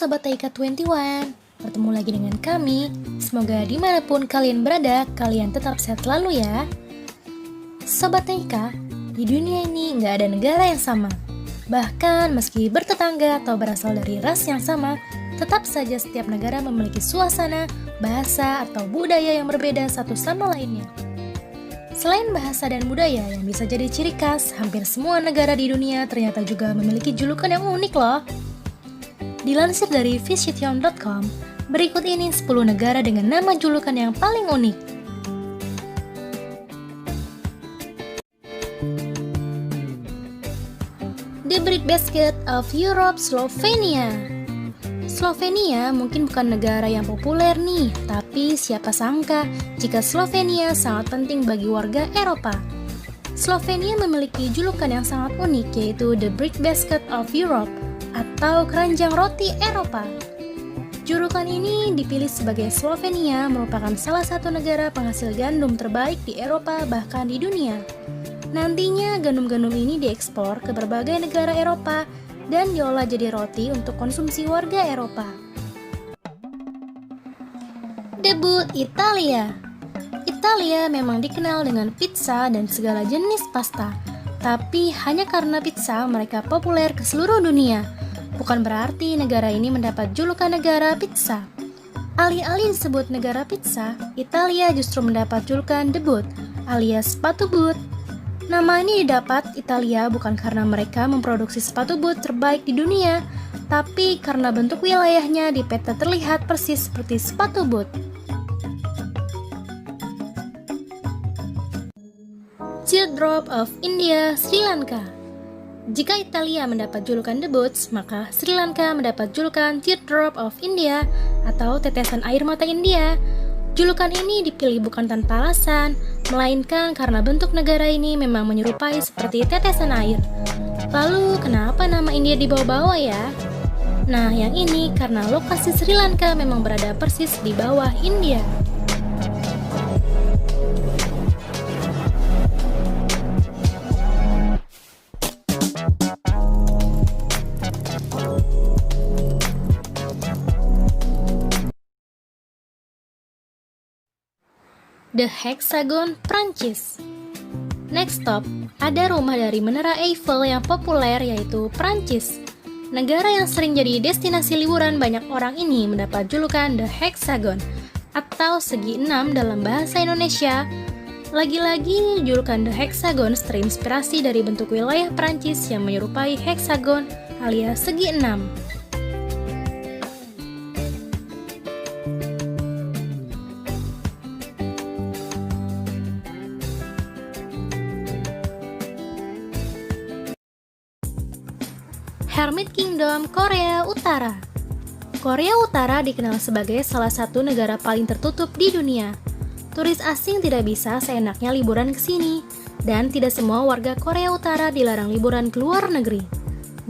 Sobat Taika 21, bertemu lagi dengan kami. Semoga dimanapun kalian berada, kalian tetap sehat selalu ya. Sobat Taika, di dunia ini nggak ada negara yang sama. Bahkan meski bertetangga atau berasal dari ras yang sama, tetap saja setiap negara memiliki suasana, bahasa, atau budaya yang berbeda satu sama lainnya. Selain bahasa dan budaya yang bisa jadi ciri khas, hampir semua negara di dunia ternyata juga memiliki julukan yang unik loh. Dilansir dari Vishition.com, berikut ini 10 negara dengan nama julukan yang paling unik. The Breadbasket of Europe, Slovenia. Slovenia mungkin bukan negara yang populer nih, tapi siapa sangka jika Slovenia sangat penting bagi warga Eropa. Slovenia memiliki julukan yang sangat unik, yaitu The Breadbasket of Europe atau keranjang roti Eropa. Julukan ini dipilih sebagai Slovenia merupakan salah satu negara penghasil gandum terbaik di Eropa bahkan di dunia. Nantinya gandum-gandum ini diekspor ke berbagai negara Eropa dan diolah jadi roti untuk konsumsi warga Eropa. Debut Italia. Italia memang dikenal dengan pizza dan segala jenis pasta, tapi hanya karena pizza mereka populer ke seluruh dunia. Bukan berarti negara ini mendapat julukan negara pizza. Alih-alih disebut negara pizza, Italia justru mendapat julukan debut alias sepatu boot. Nama ini didapat Italia bukan karena mereka memproduksi sepatu boot terbaik di dunia, tapi karena bentuk wilayahnya di peta terlihat persis seperti sepatu boot. Teardrop of India, Sri Lanka. Jika Italia mendapat julukan The Boots, maka Sri Lanka mendapat julukan Teardrop of India atau tetesan air mata India. Julukan ini dipilih bukan tanpa alasan, melainkan karena bentuk negara ini memang menyerupai seperti tetesan air. Lalu kenapa nama India dibawa-bawa ya? Nah, yang ini karena lokasi Sri Lanka memang berada persis di bawah India. The Hexagon, Prancis. Next stop, ada rumah dari Menara Eiffel yang populer yaitu Prancis. Negara yang sering jadi destinasi liburan banyak orang ini mendapat julukan The Hexagon atau segi enam dalam bahasa Indonesia. Lagi-lagi julukan The Hexagon terinspirasi dari bentuk wilayah Prancis yang menyerupai hexagon alias segi enam. Hermit Kingdom, Korea Utara. Korea Utara dikenal sebagai salah satu negara paling tertutup di dunia. Turis asing tidak bisa seenaknya liburan ke sini, dan tidak semua warga Korea Utara dilarang liburan ke luar negeri.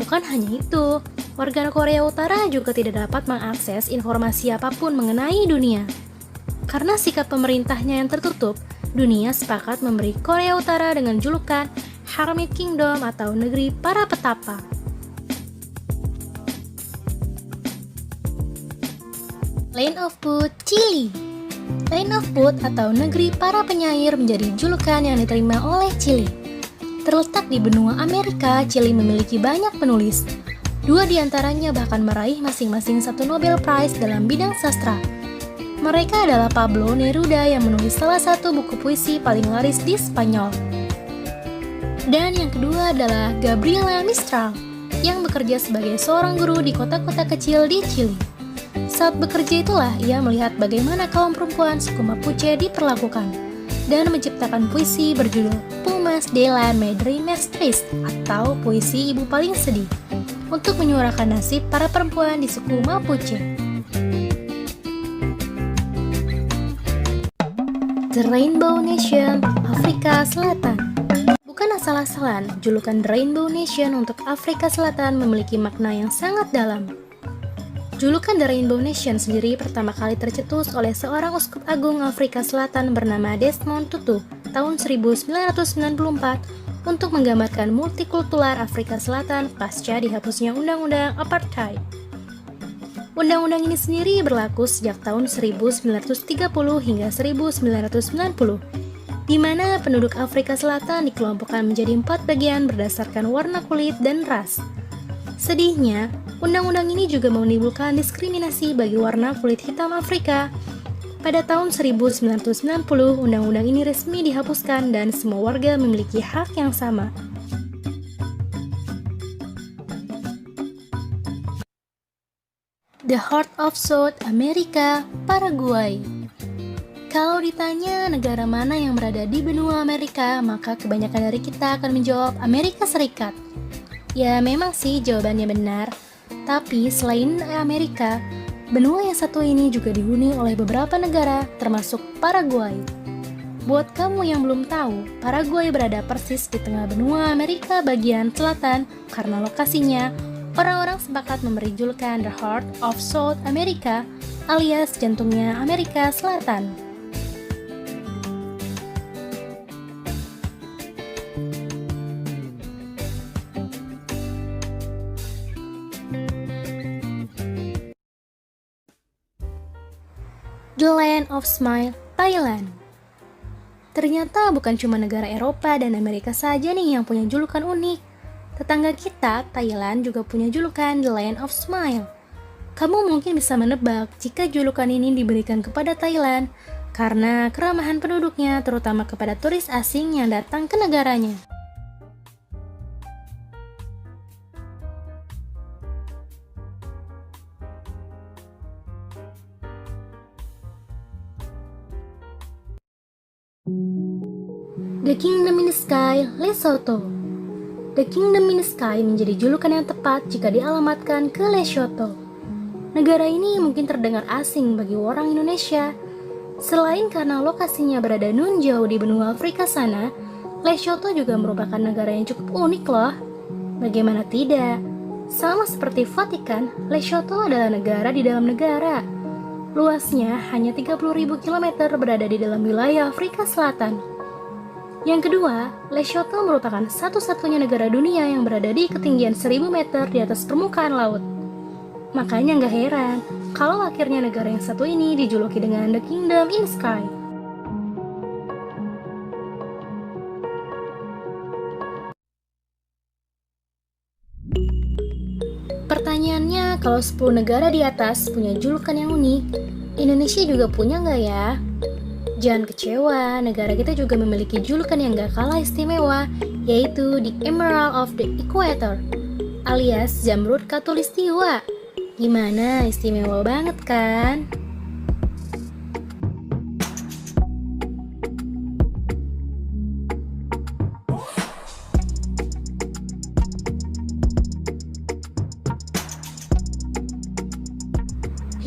Bukan hanya itu, warga Korea Utara juga tidak dapat mengakses informasi apapun mengenai dunia. Karena sikap pemerintahnya yang tertutup, dunia sepakat memberi Korea Utara dengan julukan Hermit Kingdom atau negeri para petapa. Land of Food, Chili. Land of Food atau negeri para penyair menjadi julukan yang diterima oleh Chili. Terletak di benua Amerika, Chili memiliki banyak penulis. 2 diantaranya bahkan meraih masing-masing 1 Nobel Prize dalam bidang sastra. Mereka adalah Pablo Neruda yang menulis salah satu buku puisi paling laris di Spanyol. Dan yang kedua adalah Gabriela Mistral yang bekerja sebagai seorang guru di kota-kota kecil di Chili. Saat bekerja itulah ia melihat bagaimana kaum perempuan suku Mapuche diperlakukan dan menciptakan puisi berjudul Pumas de la Madre Más Triste atau puisi ibu paling sedih untuk menyuarakan nasib para perempuan di suku Mapuche. The Rainbow Nation, Afrika Selatan. Bukan asal-asalan, julukan The Rainbow Nation untuk Afrika Selatan memiliki makna yang sangat dalam. Julukan The Rainbow Nation sendiri pertama kali tercetus oleh seorang uskup agung Afrika Selatan bernama Desmond Tutu tahun 1994 untuk menggambarkan multikultural Afrika Selatan pasca dihapusnya Undang-Undang Apartheid. Undang-undang ini sendiri berlaku sejak tahun 1930 hingga 1990, di mana penduduk Afrika Selatan dikelompokkan menjadi 4 bagian berdasarkan warna kulit dan ras. Sedihnya, undang-undang ini juga menimbulkan diskriminasi bagi warna kulit hitam Afrika. Pada tahun 1990, undang-undang ini resmi dihapuskan dan semua warga memiliki hak yang sama. The Heart of South America, Paraguay. Kalau ditanya negara mana yang berada di benua Amerika, maka kebanyakan dari kita akan menjawab Amerika Serikat. Ya memang sih jawabannya benar, tapi selain Amerika, benua yang satu ini juga dihuni oleh beberapa negara, termasuk Paraguay. Buat kamu yang belum tahu, Paraguay berada persis di tengah benua Amerika bagian selatan karena lokasinya. Orang-orang sepakat memberi julukan The Heart of South America alias jantungnya Amerika Selatan. The Land of Smile, Thailand. Ternyata bukan cuma negara Eropa dan Amerika saja nih yang punya julukan unik. Tetangga kita, Thailand, juga punya julukan The Land of Smile. Kamu mungkin bisa menebak jika julukan ini diberikan kepada Thailand karena keramahan penduduknya, terutama kepada turis asing yang datang ke negaranya. The Kingdom in the Sky, Lesotho. The Kingdom in the Sky menjadi julukan yang tepat jika dialamatkan ke Lesotho. Negara ini mungkin terdengar asing bagi orang Indonesia. Selain karena lokasinya berada nun jauh di benua Afrika sana, Lesotho juga merupakan negara yang cukup unik loh. Bagaimana tidak? Sama seperti Vatikan, Lesotho adalah negara di dalam negara. Luasnya hanya 30.000 km berada di dalam wilayah Afrika Selatan. Yang kedua, Lesotho merupakan satu-satunya negara dunia yang berada di ketinggian 1000 meter di atas permukaan laut. Makanya nggak heran kalau akhirnya negara yang satu ini dijuluki dengan The Kingdom in the Sky. Pertanyaannya, kalau 10 negara di atas punya julukan yang unik, Indonesia juga punya nggak ya? Jangan kecewa, negara kita juga memiliki julukan yang gak kalah istimewa, yaitu The Emerald of the Equator, alias Zamrud Khatulistiwa. Gimana, istimewa banget kan?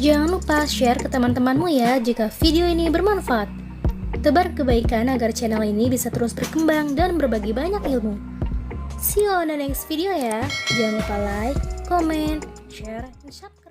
Jangan lupa share ke teman-temanmu ya jika video ini bermanfaat. Tebar kebaikan agar channel ini bisa terus berkembang dan berbagi banyak ilmu. See you on the next video ya. Jangan lupa like, comment, share, dan subscribe.